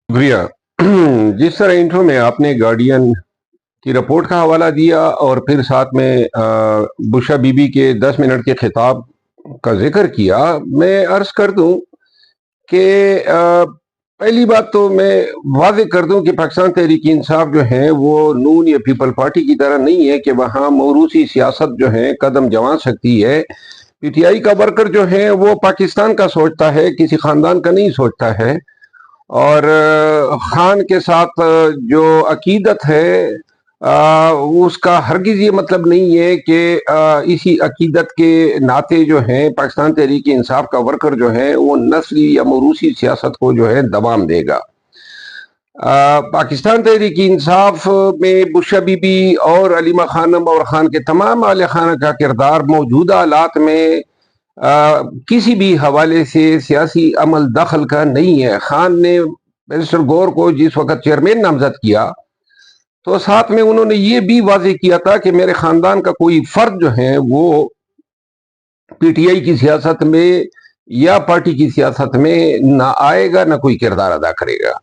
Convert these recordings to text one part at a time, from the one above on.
शुक्रिया। जिस तरह इंट्रो में आपने गार्डियन की रिपोर्ट का हवाला दिया और फिर साथ में बुशा बीबी के 10 मिनट के खिताब का जिक्र किया, मैं अर्ज कर दूं कि पहली बात तो मैं वाज़ेह कर दूं कि पाकिस्तान तहरीक इंसाफ जो है वो नून या पीपल पार्टी की तरह नहीं है कि वहाँ मौरूसी सियासत जो है कदम जमा सकती है। पीटीआई का वर्कर जो है वो पाकिस्तान का सोचता है, किसी खानदान का नहीं सोचता है। और खान के साथ जो अकीदत है उसका हरगिज़ ये मतलब नहीं है कि इसी अकीदत के नाते जो है पाकिस्तान तहरीक इंसाफ का वर्कर जो है वो नस्ली या मौरूसी सियासत को जो है दबाम देगा। पाकिस्तान तहरीक इंसाफ में बुशा बीबी और अलीमा खानम और खान के तमाम आले खाना का किरदार मौजूदा हालात में किसी भी हवाले से सियासी अमल दखल का नहीं है। खान ने बैरिस्टर गौर को जिस वक्त चेयरमैन नामजद किया तो साथ में उन्होंने ये भी वाजे किया था कि मेरे खानदान का कोई फर्द जो है वो पीटीआई की सियासत में या पार्टी की सियासत में ना आएगा, ना कोई किरदार अदा करेगा।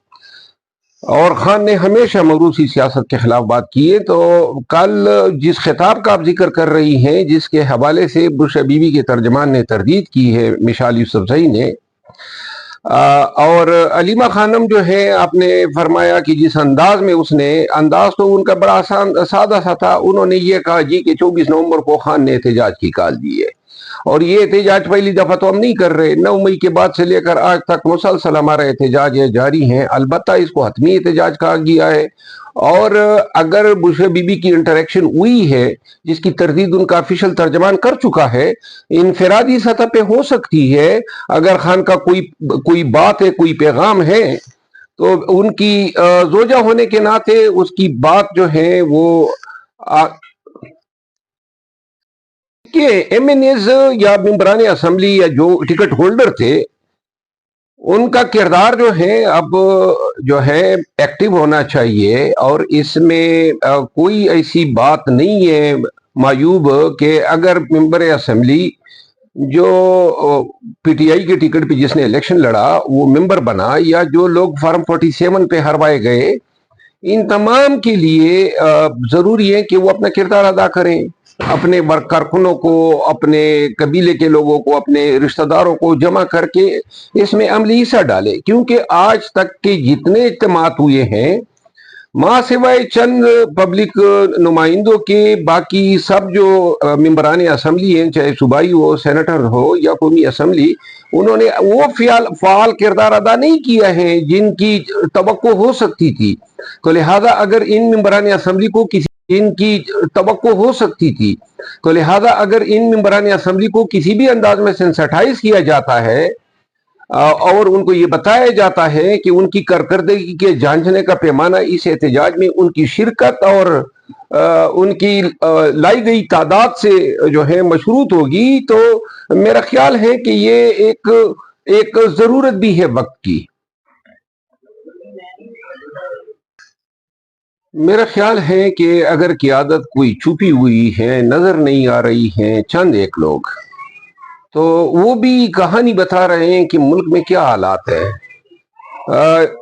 और खान ने हमेशा मरूसी सियासत के खिलाफ बात की है। तो कल जिस खिताब का आप जिक्र कर रही हैं, जिसके हवाले से बुशा बीबी के तर्जमान ने तरदीद की है, मिशाल यूसुफजई ने, और अलीमा खानम जो है आपने फरमाया कि जिस अंदाज में उसने, अंदाज तो उनका बड़ा आसान सादा सा था। उन्होंने ये कहा जी कि 24 नवंबर को खान ने एहतजाज की कॉल दी है और ये एहतजाज पहली दफा तो हम नहीं कर रहे। 9 मई के बाद से लेकर आज तक मुसलसल हमारा एहतजाज जारी है। अलबत्ता इसको हतमी एहतजाज कहा गया है और अगर बुशा बीबी की इंटरेक्शन हुई है जिसकी तरदीद उनका ऑफिशियल तर्जमान कर चुका है, इनफरादी सतह पे हो सकती है। अगर खान का कोई बात है, कोई पैगाम है तो उनकी जोजा होने के नाते उसकी बात जो है वो के एमएनएज या मेंबरान असेंबली या जो टिकट होल्डर थे उनका किरदार जो है अब जो है एक्टिव होना चाहिए। और इसमें कोई ऐसी बात नहीं है मायूब कि अगर मेंबर असेंबली जो पीटीआई के टिकट पे जिसने इलेक्शन लड़ा वो मेंबर बना, या जो लोग फॉर्म 47 पे हरवाए गए, इन तमाम के लिए जरूरी है कि वो अपना किरदार अदा करें। अपने वर्क कारकुनों को, अपने कबीले के लोगों को, अपने रिश्तेदारों को जमा करके इसमें अमली हिस्सा डाले। क्योंकि आज तक के जितने इज्तिमात हुए हैं, माँ सिवाय चंद पब्लिक नुमाइंदों के, बाकी सब जो मेंबरान असेंबली हैं, चाहे सूबाई हो, सेनेटर हो या कौमी असेंबली, उन्होंने वो फाल किरदार अदा नहीं किया है जिनकी तवक्को हो सकती थी। तो लिहाजा अगर इन मेंबरान असेंबली को किसी इनकी तवक्को हो सकती थी, तो लिहाजा अगर इन मेंबरान असेंबली को किसी भी अंदाज में सेंसिटाइज किया जाता है और उनको ये बताया जाता है कि उनकी कारकर्दगी के जांचने का पैमाना इस एहतजाज में उनकी शिरकत और उनकी लाई गई तादाद से जो है मशरूत होगी, तो मेरा ख्याल है कि ये एक जरूरत भी है वक्त की। मेरा ख्याल है कि अगर क़यादत कोई छुपी हुई है, नजर नहीं आ रही है, चंद एक लोग, तो वो भी कहानी बता रहे हैं कि मुल्क में क्या हालात है।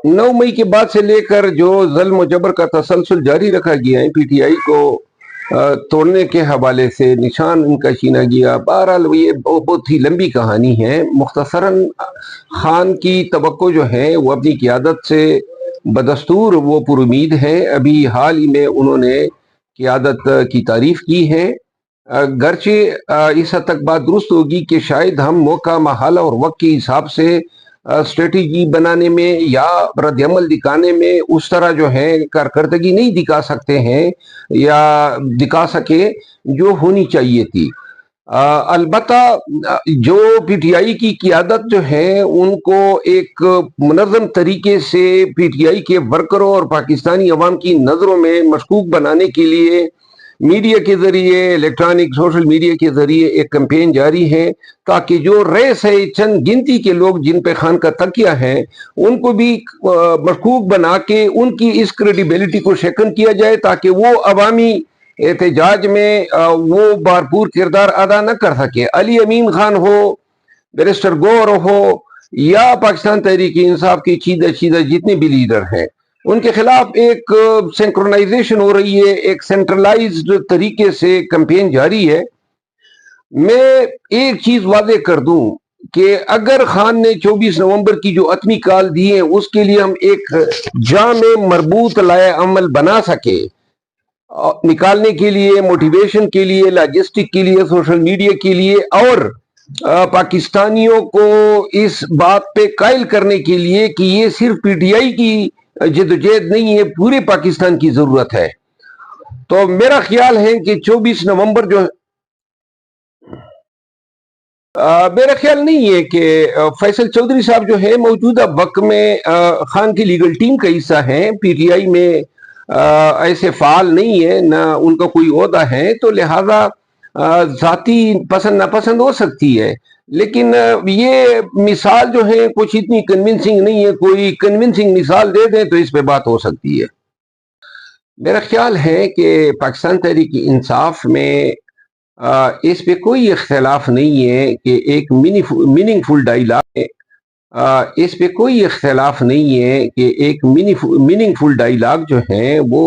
9 मई के बाद से लेकर जो ज़ुल्म और जबर का तसलसल जारी रखा गया है, पीटीआई को तोड़ने के हवाले से निशान इनका छीना गया। बहरहाल ये बहुत ही लंबी कहानी है। मुख्तसरन खान की तवक्को जो है वो अपनी क़यादत से बदस्तूर वो पुरुमीद है। अभी हाल ही में उन्होंने क़यादत की तारीफ की है। गरचे इस हद तक बात दुरुस्त होगी कि शायद हम मौका, माहौल और वक्त के हिसाब से स्ट्रेटजी बनाने में या रद्द-ए-अमल दिखाने में उस तरह जो है कारकर्दगी नहीं दिखा सकते हैं या दिखा सके जो होनी चाहिए थी। अलबत्ता जो पीटीआई की क़यादत जो है उनको एक मुनज़्ज़म तरीके से पीटीआई के वर्करों और पाकिस्तानी अवाम की नज़रों में मशकूक बनाने के लिए मीडिया के जरिए, इलेक्ट्रॉनिक सोशल मीडिया के जरिए एक कैंपेन जारी है, ताकि जो रेस है चंद गिनती के लोग जिन पे खान का तकिया है उनको भी मशकूक बना के उनकी इस क्रेडिबिलिटी को शेकन किया जाए, ताकि वो अवामी एहतजाज में वो भरपूर किरदार अदा न कर सके। अली अमीन खान हो, बैरिस्टर गौर हो یا پاکستان تحریک انصاف کے چیدہ جتنے بھی لیڈر ہیں ان کے خلاف ایک سینکرونائزیشن ہو رہی ہے، ایک سینٹرلائزڈ طریقے سے کمپین جاری ہے۔ میں ایک چیز واضح کر دوں کہ اگر خان نے 24 نومبر کی جو عتمی کال دی ہے اس کے لیے ہم ایک جامع مربوط لائحہ عمل بنا سکے، نکالنے کے لیے، موٹیویشن کے لیے، لاجسٹک کے لیے، سوشل میڈیا کے لیے، اور پاکستانیوں کو اس بات پہ قائل کرنے کے لیے کہ یہ صرف پی ٹی آئی کی جدوجہد نہیں ہے، پورے پاکستان کی ضرورت ہے۔ تو میرا خیال ہے کہ 24 نومبر جو میرا خیال نہیں ہے کہ فیصل چودھری صاحب جو ہے موجودہ وقت میں خان کی لیگل ٹیم کا حصہ ہیں، پی ٹی آئی میں ایسے فعال نہیں ہے، نہ ان کا کوئی عہدہ ہے، تو لہذا ذاتی پسند ناپسند ہو سکتی ہے، لیکن یہ مثال جو ہے کچھ اتنی کنونسنگ نہیں ہے۔ کوئی کنونسنگ مثال دے دیں تو اس پہ بات ہو سکتی ہے۔ میرا خیال ہے کہ پاکستان تحریک انصاف میں اس پہ کوئی اختلاف نہیں ہے کہ ایک میننگ فل ڈائیلاگ ہے، اس پہ کوئی اختلاف نہیں ہے کہ ایک میننگ فل ڈائیلاگ جو ہے وہ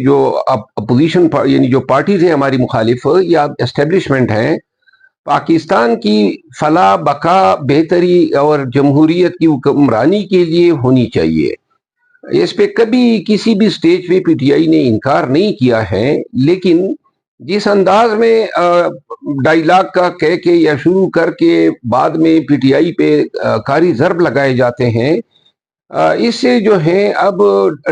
جو اپوزیشن یعنی جو پارٹیز ہیں ہماری مخالف یا اسٹیبلشمنٹ ہیں، پاکستان کی فلاح بقا بہتری اور جمہوریت کی حکمرانی کے لیے ہونی چاہیے۔ اس پہ کبھی کسی بھی سٹیج پہ پی ٹی آئی نے انکار نہیں کیا ہے، لیکن جس انداز میں ڈائیلاگ کا کہہ کے یا شروع کر کے بعد میں پی ٹی آئی پہ کاری ضرب لگائے جاتے ہیں، اس سے جو ہے اب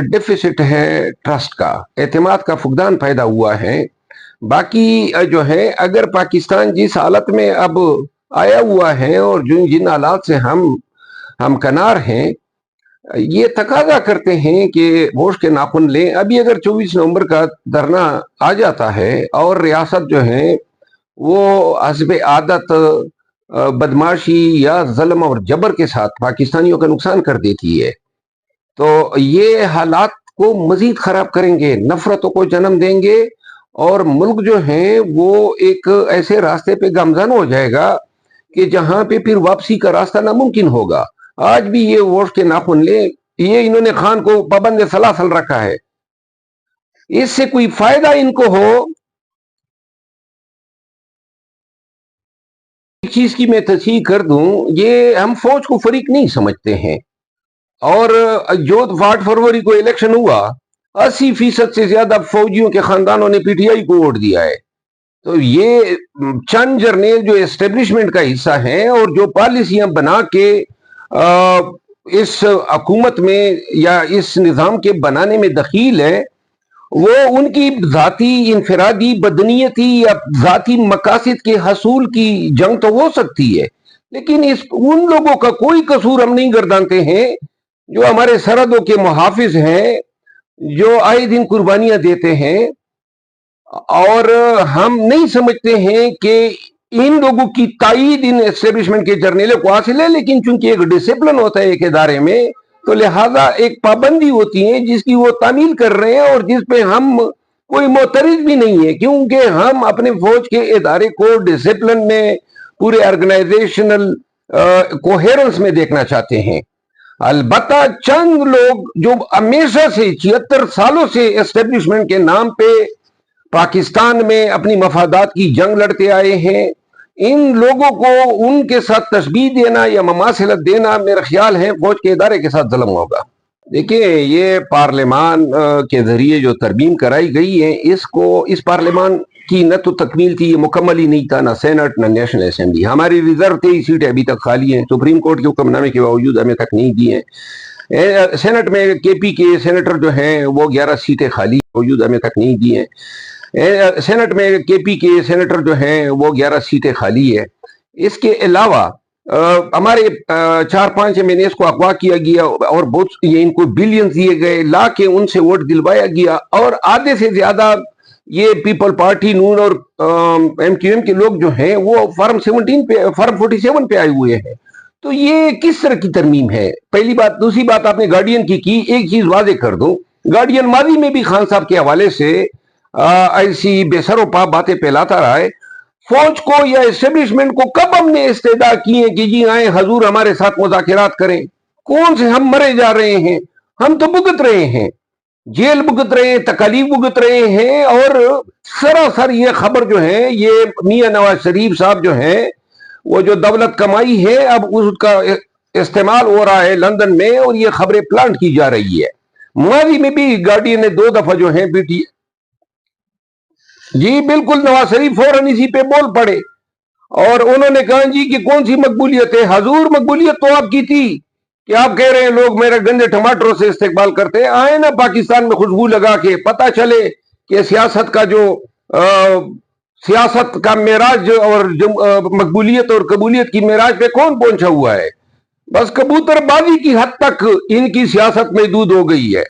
ڈیفیسٹ ہے، ٹرسٹ کا، اعتماد کا فقدان پیدا ہوا ہے۔ باقی جو ہے اگر پاکستان جس حالت میں اب آیا ہوا ہے اور جن حالات سے ہم کنار ہیں، یہ تقاضا کرتے ہیں کہ ہوش کے ناخن لیں۔ ابھی اگر 24 نومبر کا دھرنا آ جاتا ہے اور ریاست جو ہے وہ حسب عادت بدماشی یا ظلم اور جبر کے ساتھ پاکستانیوں کا نقصان کر دیتی ہے، تو یہ حالات کو مزید خراب کریں گے، نفرتوں کو جنم دیں گے، اور ملک جو ہے وہ ایک ایسے راستے پہ گامزن ہو جائے گا کہ جہاں پہ پھر واپسی کا راستہ ناممکن ہوگا۔ آج بھی یہ ووٹ کے ناخن لیں، یہ انہوں نے خان کو پابند سلاسل رکھا ہے، اس سے کوئی فائدہ ان کو ہو، ایک چیز کی میں تصحیح کر دوں، یہ ہم فوج کو فریق نہیں سمجھتے ہیں، اور جو 8 فروری کو الیکشن ہوا 80% سے زیادہ فوجیوں کے خاندانوں نے پی ٹی آئی کو ووٹ دیا ہے۔ تو یہ چند جرنیل جو اسٹیبلشمنٹ کا حصہ ہیں اور جو پالیسیاں بنا کے اس حکومت میں یا اس نظام کے بنانے میں دخیل ہے، وہ ان کی ذاتی انفرادی بدنیتی یا ذاتی مقاصد کے حصول کی جنگ تو ہو سکتی ہے، لیکن ان لوگوں کا کوئی قصور ہم نہیں گردانتے ہیں جو ہمارے سرحدوں کے محافظ ہیں، جو آئے دن قربانیاں دیتے ہیں، اور ہم نہیں سمجھتے ہیں کہ ان لوگوں کی تائید ان اسٹیبلشمنٹ کے جرنیلوں کو حاصل ہے، لیکن چونکہ ایک ڈسپلن ہوتا ہے ایک ادارے میں، تو لہٰذا ایک پابندی ہوتی ہے جس کی وہ تعمیل کر رہے ہیں اور جس پہ ہم کوئی معترض بھی نہیں ہے، کیونکہ ہم اپنے فوج کے ادارے کو ڈسپلن میں، پورے آرگنائزیشنل کوہیرنس میں دیکھنا چاہتے ہیں۔ البتہ چند لوگ جو ہمیشہ سے 76 سالوں سے اسٹیبلشمنٹ کے نام پہ پاکستان میں اپنی مفادات کی جنگ لڑتے آئے ہیں، ان لوگوں کو ان کے ساتھ تشبیہ دینا یا مماثلت دینا میرا خیال ہے فوج کے ادارے کے ساتھ ظلم ہوگا۔ دیکھیں، یہ پارلیمان کے ذریعے جو ترمیم کرائی گئی ہے، اس پارلیمان کی نہ تو تکمیل تھی، یہ مکمل ہی نہیں تھا، نہ سینٹ نہ نیشنل اسمبلی۔ ہماری ریزرو 23 سیٹیں ابھی تک خالی ہیں، سپریم کورٹ کے حکم نامے کے باوجود ہمیں تک نہیں دی ہیں۔ سینٹ میں کے پی کے سینیٹر جو ہیں وہ 11 سیٹیں خالی باوجود ہمیں تک نہیں دی ہیں۔ سینٹ میں کے پی کے سینیٹر جو ہیں وہ 11 سیٹیں خالی ہے۔ اس کے علاوہ ہمارے 4-5 MNAs کو اغوا کیا گیا اور بہت ان کو بلینز دیے گئے، لا کے ان سے ووٹ دلوایا گیا، اور آدھے سے زیادہ یہ پیپل پارٹی، نون اور ایم کیو ایم کے لوگ جو ہیں وہ فارم 47 پہ آئے ہوئے ہیں۔ تو یہ کس طرح کی ترمیم ہے؟ پہلی بات۔ دوسری بات، آپ نے گارڈین کی ایک چیز واضح کر دوں، گارڈین ماضی میں بھی خان صاحب کے حوالے سے ایسی بے سر و پا باتیں پھیلاتا رہا ہے۔ फौज को या एस्टेब्लिशमेंट को कब हमने इस्तेदा किए कि जी आए हजूर हमारे साथ मुज़ाकिरात करें? कौन से हम मरे जा रहे हैं? हम तो भुगत रहे हैं, जेल भुगत रहे हैं, तकलीफ भुगत रहे हैं। और सरासर ये खबर जो है, ये मियां नवाज शरीफ साहब जो है, वो जो दौलत कमाई है अब उसका इस्तेमाल हो रहा है लंदन में, और ये खबरें प्लांट की जा रही है। माजी में भी गार्डियन ने 2 दफा जो है पीटी। जी बिल्कुल, नवाज शरीफ फौरन इसी पे बोल पड़े और उन्होंने कहा जी कि कौन सी मकबूलियत है? हजूर मकबूलियत तो आपकी थी कि आप कह रहे हैं लोग मेरे गंदे टमाटरों से इस्तेकबाल करते हैं। आए ना पाकिस्तान में खुशबू लगा के, पता चले कि सियासत का जो सियासत का मेराज और मकबूलियत और कबूलियत की मेराज पे कौन पहुंचा हुआ है। बस कबूतरबाजी की हद तक इनकी सियासत महदूद हो गई है।